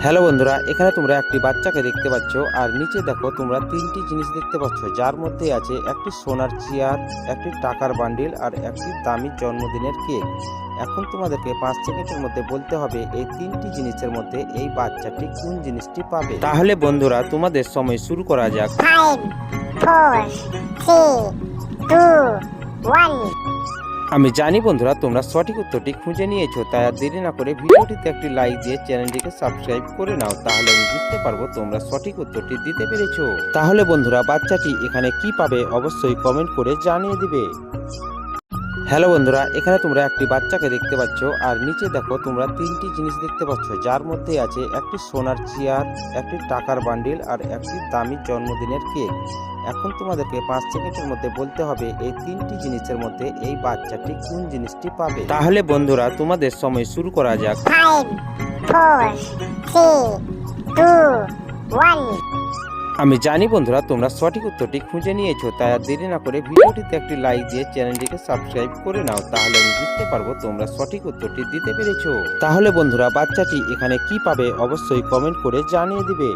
Hello বন্ধুরা, এখানে তোমরা একটি বাচ্চাকে দেখতে পাচ্ছ আর নিচে দেখো তোমরা তিনটি জিনিস দেখতে পাচ্ছ, যার মধ্যে আছে একটি সোনার চেয়ার, একটি টাকার বান্ডিল আর একটি দামি জন্মদিনের কেক। এখন তোমাদেরকে 5 সেকেন্ডের মধ্যে বলতে হবে এই তিনটি জিনিসের মধ্যে এই বাচ্চাটি কোন জিনিসটি পাবে। তাহলে বন্ধুরা তোমাদের সময় শুরু করা যাক। 5, 4, 3, 2, 1. আমি জানি বন্ধুরা তোমরা সঠিক উত্তরটি খুঁজে নিয়েছো, তাই আর দেরি না করে ভিডিওটিতে একটি লাইক দিয়ে চ্যানেলটিকে সাবস্ক্রাইব করে নাও, তাহলে আমি বুঝতে পারবো তোমরা সঠিক উত্তরটি দিতে পেরেছো। তাহলে বন্ধুরা বাচ্চাটি এখানে কি পাবে অবশ্যই কমেন্ট করে জানিয়ে দিবে। হ্যালো বন্ধুরা, এখানে তোমরা একটি বাচ্চাকে দেখতে পাচ্ছ আর নিচে দেখো তোমরা তিনটি জিনিস দেখতে পাচ্ছ, যার মধ্যে আছে একটি সোনার চেয়ার, একটি টাকার বান্ডিল আর একটি দামি জন্মদিনের কেক। এখন তোমাদেরকে 5 সেকেন্ডের মধ্যে বলতে হবে এই তিনটি জিনিসের মধ্যে এই বাচ্চাটি কোন জিনিসটি পাবে। তাহলে বন্ধুরা তোমাদের সময় শুরু করা যাক। 5, 4, 3, 2, 1. আমি জানি বন্ধুরা তোমরা সঠিক উত্তরটি খুঁজে নিয়েছো, তাই আর দেরি না করে ভিডিওটিতে একটি লাইক দিয়ে চ্যানেলটিকে সাবস্ক্রাইব করে নাও, তাহলে আমি বুঝতে পারবো তোমরা সঠিক উত্তরটি দিতে পেরেছো। তাহলে বন্ধুরা বাচ্চাটি এখানে কি পাবে অবশ্যই কমেন্ট করে জানিয়ে দিবে।